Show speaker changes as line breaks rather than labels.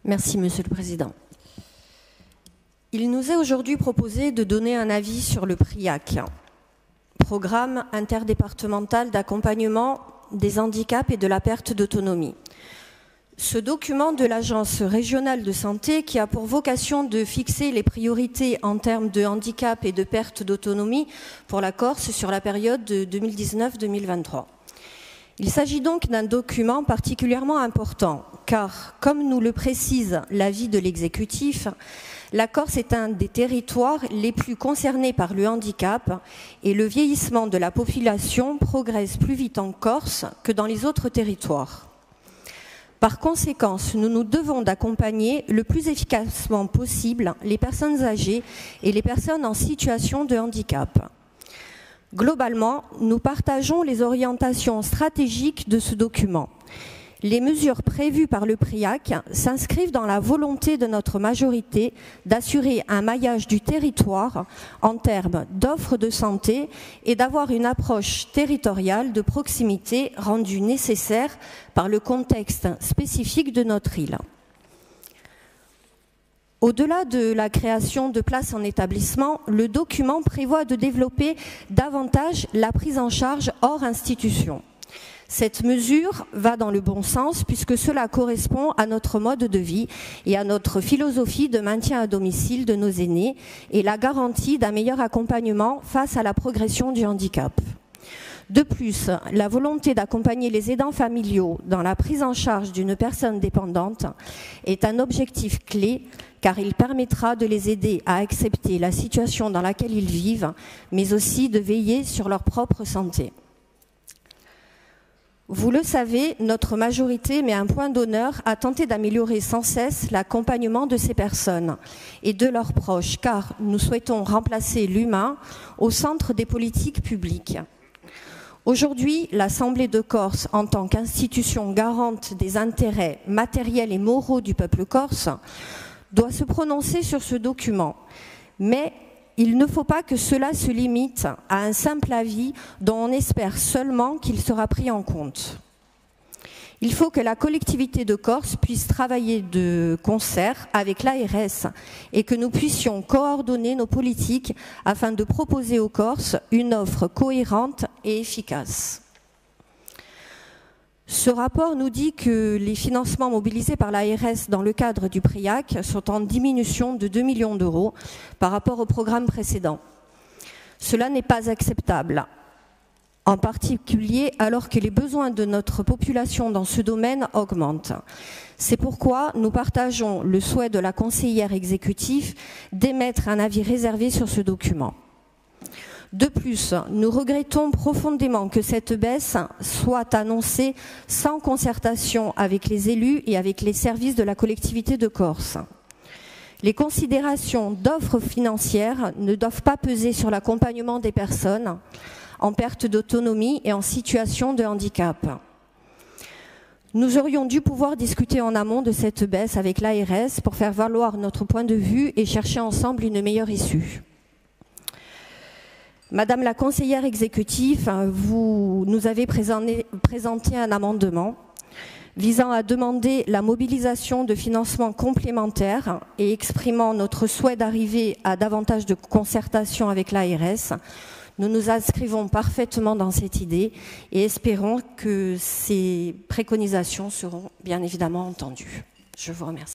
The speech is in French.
Merci, Monsieur le Président. Il nous est aujourd'hui proposé de donner un avis sur le PRIAC, Programme interdépartemental d'accompagnement des handicaps et de la perte d'autonomie. Ce document de l'Agence régionale de santé qui a pour vocation de fixer les priorités en termes de handicap et de perte d'autonomie pour la Corse sur la période de 2019-2023. Il s'agit donc d'un document particulièrement important car, comme nous le précise l'avis de l'exécutif, la Corse est un des territoires les plus concernés par le handicap et le vieillissement de la population progresse plus vite en Corse que dans les autres territoires. Par conséquent, nous nous devons d'accompagner le plus efficacement possible les personnes âgées et les personnes en situation de handicap. Globalement, nous partageons les orientations stratégiques de ce document. Les mesures prévues par le PRIAC s'inscrivent dans la volonté de notre majorité d'assurer un maillage du territoire en termes d'offres de santé et d'avoir une approche territoriale de proximité rendue nécessaire par le contexte spécifique de notre île. Au-delà de la création de places en établissement, le document prévoit de développer davantage la prise en charge hors institution. Cette mesure va dans le bon sens puisque cela correspond à notre mode de vie et à notre philosophie de maintien à domicile de nos aînés et la garantie d'un meilleur accompagnement face à la progression du handicap. De plus, la volonté d'accompagner les aidants familiaux dans la prise en charge d'une personne dépendante est un objectif clé car il permettra de les aider à accepter la situation dans laquelle ils vivent, mais aussi de veiller sur leur propre santé. Vous le savez, notre majorité met un point d'honneur à tenter d'améliorer sans cesse l'accompagnement de ces personnes et de leurs proches, car nous souhaitons remplacer l'humain au centre des politiques publiques. Aujourd'hui, l'Assemblée de Corse, en tant qu'institution garante des intérêts matériels et moraux du peuple corse, doit se prononcer sur ce document. Mais il ne faut pas que cela se limite à un simple avis dont on espère seulement qu'il sera pris en compte. Il faut que la collectivité de Corse puisse travailler de concert avec l'ARS et que nous puissions coordonner nos politiques afin de proposer aux Corses une offre cohérente et efficace. Ce rapport nous dit que les financements mobilisés par l'ARS dans le cadre du PRIAC sont en diminution de 2 millions d'euros par rapport au programme précédent. Cela n'est pas acceptable, en particulier alors que les besoins de notre population dans ce domaine augmentent. C'est pourquoi nous partageons le souhait de la conseillère exécutive d'émettre un avis réservé sur ce document. De plus, nous regrettons profondément que cette baisse soit annoncée sans concertation avec les élus et avec les services de la collectivité de Corse. Les considérations d'offres financières ne doivent pas peser sur l'accompagnement des personnes en perte d'autonomie et en situation de handicap. Nous aurions dû pouvoir discuter en amont de cette baisse avec l'ARS pour faire valoir notre point de vue et chercher ensemble une meilleure issue. Madame la conseillère exécutive, vous nous avez présenté un amendement visant à demander la mobilisation de financements complémentaires et exprimant notre souhait d'arriver à davantage de concertation avec l'ARS. Nous nous inscrivons parfaitement dans cette idée et espérons que ces préconisations seront bien évidemment entendues. Je vous remercie.